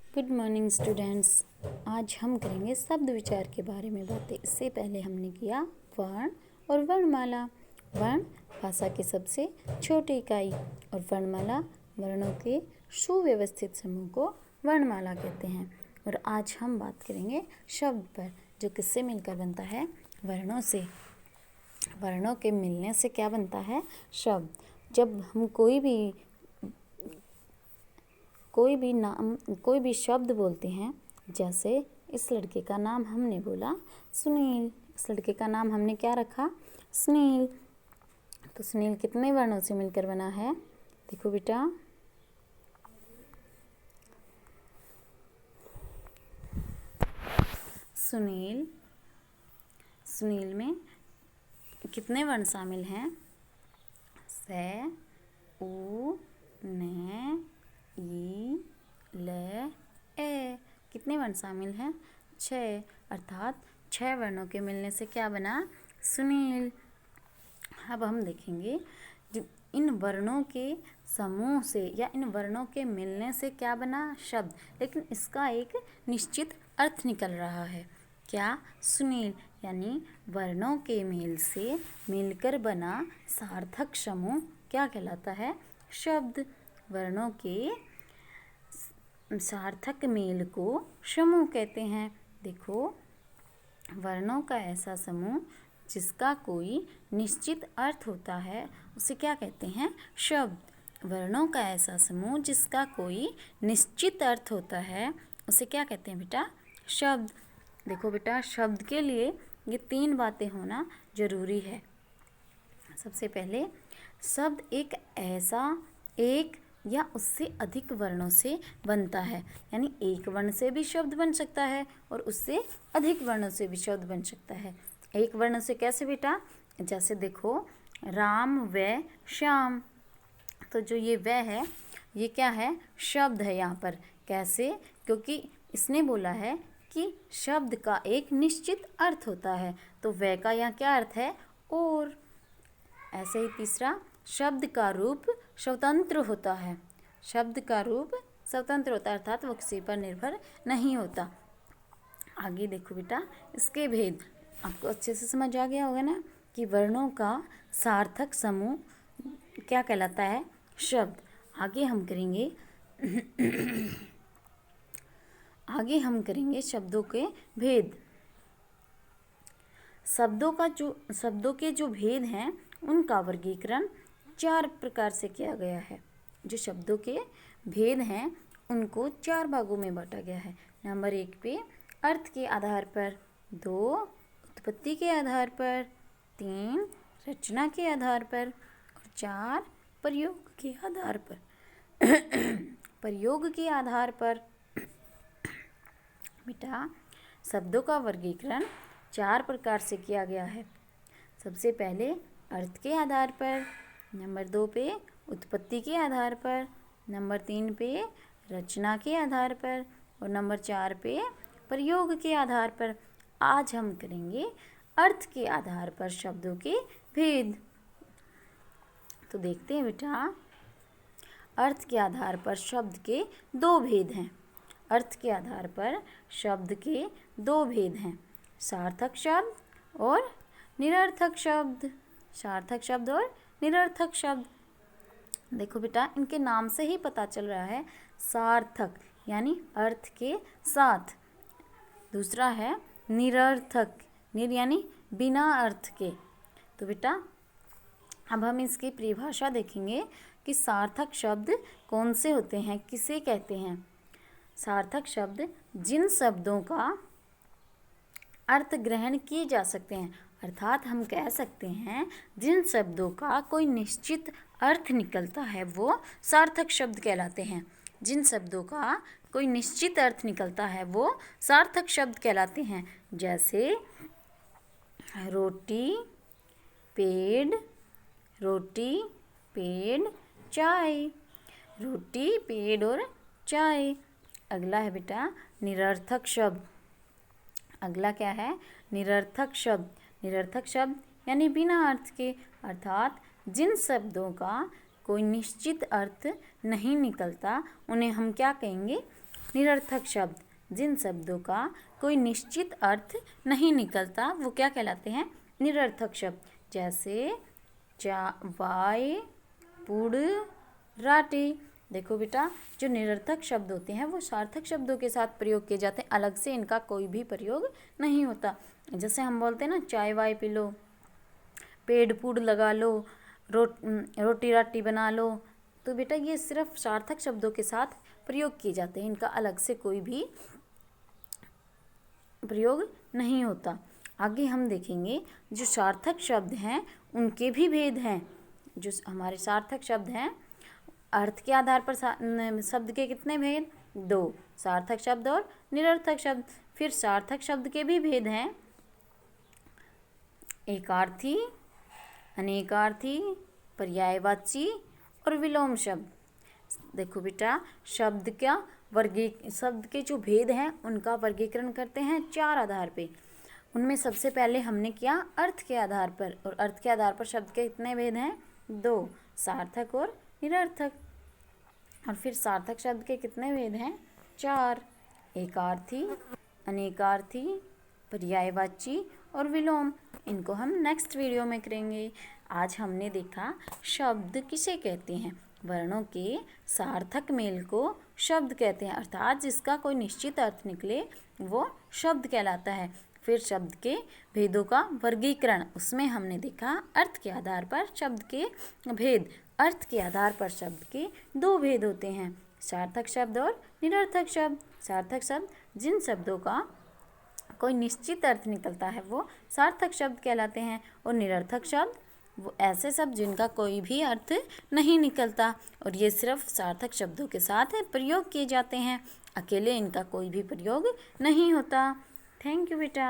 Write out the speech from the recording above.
Good morning students. आज हम करेंगे शब्द विचार के बारे में बातें। इससे पहले हमने किया वर्ण और वर्णमाला। वर्ण भाषा की सबसे छोटी इकाई और वर्णमाला वर्णों के सुव्यवस्थित समूह को वर्णमाला कहते हैं। और आज हम बात करेंगे शब्द पर, जो किससे मिलकर बनता है? वर्णों से। वर्णों के मिलने से क्या बनता है? शब्द। जब हम कोई भी शब्द बोलते हैं, जैसे इस लड़के का नाम हमने बोला सुनील। इस लड़के का नाम हमने क्या रखा? सुनील। तो सुनील कितने वर्णों से मिलकर बना है? देखो बेटा, सुनील में कितने वर्ण शामिल हैं? से, उ, ने, ई, ले, ए। कितने वर्ण शामिल हैं? 6। अर्थात 6 वर्णों के मिलने से क्या बना? सुनील। अब हम देखेंगे इन वर्णों के समूह से या इन वर्णों के मिलने से क्या बना? शब्द। लेकिन इसका एक निश्चित अर्थ निकल रहा है। क्या? सुनील। यानी वर्णों के मेल से मिलकर बना सार्थक समूह क्या कहलाता है? शब्द। वर्णों के सार्थक मेल को समूह कहते हैं। देखो, वर्णों का ऐसा समूह जिसका कोई निश्चित अर्थ होता है उसे क्या कहते हैं? शब्द। वर्णों का ऐसा समूह जिसका कोई निश्चित अर्थ होता है उसे क्या कहते हैं बेटा? शब्द। देखो बेटा, शब्द के लिए ये 3 बातें होना जरूरी है। सबसे पहले, शब्द एक या उससे अधिक वर्णों से बनता है। यानी एक वर्ण से भी शब्द बन सकता है और उससे अधिक वर्णों से भी शब्द बन सकता है। एक वर्ण से कैसे बेटा? जैसे देखो, राम व श्याम। तो जो ये व है, ये क्या है? शब्द है यहाँ पर। कैसे? क्योंकि इसने बोला है कि शब्द का एक निश्चित अर्थ होता है। तो व का यहाँ क्या अर्थ है? और। ऐसे ही तीसरा, शब्द का रूप स्वतंत्र होता है। शब्द का रूप स्वतंत्र होता है, अर्थात वो किसी पर निर्भर नहीं होता। आगे देखो बेटा, इसके भेद आपको अच्छे से समझ आ गया होगा ना कि वर्णों का सार्थक समूह क्या कहलाता है? शब्द। आगे हम करेंगे शब्दों के भेद। शब्दों के जो भेद हैं उनका वर्गीकरण 4 प्रकार से किया गया है। जो शब्दों के भेद हैं उनको 4 भागों में बांटा गया है। नंबर 1 पे अर्थ के आधार पर, 2 उत्पत्ति के आधार पर, 3 रचना के आधार पर और 4 प्रयोग के आधार पर। प्रयोग के आधार पर बेटा, शब्दों का वर्गीकरण 4 प्रकार से किया गया है। सबसे पहले अर्थ के आधार पर, नंबर 2 पे उत्पत्ति के आधार पर, नंबर 3 पे रचना के आधार पर और नंबर 4 पे प्रयोग के आधार पर। आज हम करेंगे अर्थ के आधार पर शब्दों के भेद। तो देखते हैं बेटा, अर्थ के आधार पर शब्द के 2 भेद हैं। अर्थ के आधार पर शब्द के 2 भेद हैं, सार्थक शब्द और निरर्थक शब्द। सार्थक शब्द और निरर्थक शब्द। देखो बेटा, इनके नाम से ही पता चल रहा है। सार्थक यानी अर्थ के साथ, दूसरा है निरर्थक, यानी बिना अर्थ के। तो बेटा, अब हम इसकी परिभाषा देखेंगे कि सार्थक शब्द कौन से होते हैं, किसे कहते हैं। सार्थक शब्द जिन शब्दों का अर्थ ग्रहण किए जा सकते हैं, अर्थात हम कह सकते हैं जिन शब्दों का कोई निश्चित अर्थ निकलता है वो सार्थक शब्द कहलाते हैं। जिन शब्दों का कोई निश्चित अर्थ निकलता है वो सार्थक शब्द कहलाते हैं। जैसे रोटी, पेड़, चाय। रोटी, पेड़ और चाय। अगला है बेटा निरर्थक शब्द। अगला क्या है? निरर्थक शब्द। निरर्थक शब्द यानी बिना अर्थ के, अर्थात जिन शब्दों का कोई निश्चित अर्थ नहीं निकलता उन्हें हम क्या कहेंगे? निरर्थक शब्द, जिन शब्दों का कोई निश्चित अर्थ नहीं निकलता वो क्या कहलाते हैं? निरर्थक शब्द। जैसे वाय पुड़ राटी। देखो बेटा, जो निरर्थक शब्द होते हैं वो सार्थक शब्दों के साथ प्रयोग किए जाते हैं, अलग से इनका कोई भी प्रयोग नहीं होता। जैसे हम बोलते हैं ना, चाय वाय पी लो, पेड़ पुड़ लगा लो, रोटी राटी बना लो, तो बेटा ये सिर्फ सार्थक शब्दों के साथ प्रयोग किए जाते हैं, इनका अलग से कोई भी प्रयोग नहीं होता। आगे हम देखेंगे जो सार्थक शब्द हैं उनके भी भेद हैं। जो हमारे सार्थक शब्द हैं, अर्थ के आधार पर शब्द के कितने भेद? 2, सार्थक शब्द और निरर्थक शब्द। फिर सार्थक शब्द के भी भेद हैं, एकार्थी, अनेकार्थी, पर्यायवाची और विलोम शब्द। देखो बेटा, शब्द के जो भेद हैं उनका वर्गीकरण करते हैं 4 आधार पे। उनमें सबसे पहले हमने किया अर्थ के आधार पर, और अर्थ के आधार पर शब्द के कितने भेद हैं? 2, सार्थक और निरर्थक। और फिर सार्थक शब्द के कितने भेद हैं? 4, एकार्थी, अनेकार्थी, पर्यायवाची और विलोम। इनको हम नेक्स्ट वीडियो में करेंगे। आज हमने देखा शब्द किसे कहते हैं। वर्णों के सार्थक मेल को शब्द कहते हैं, अर्थात जिसका कोई निश्चित अर्थ निकले वो शब्द कहलाता है। फिर शब्द के भेदों का वर्गीकरण, उसमें हमने देखा अर्थ के आधार पर शब्द के भेद। अर्थ के आधार पर शब्द के 2 भेद होते हैं, सार्थक शब्द और निरर्थक शब्द। सार्थक शब्द जिन शब्दों का कोई निश्चित अर्थ निकलता है वो सार्थक शब्द कहलाते हैं, और निरर्थक शब्द वो ऐसे शब्द जिनका कोई भी अर्थ नहीं निकलता, और ये सिर्फ सार्थक शब्दों के साथ प्रयोग किए जाते हैं, अकेले इनका कोई भी प्रयोग नहीं होता। थैंक यू बेटा।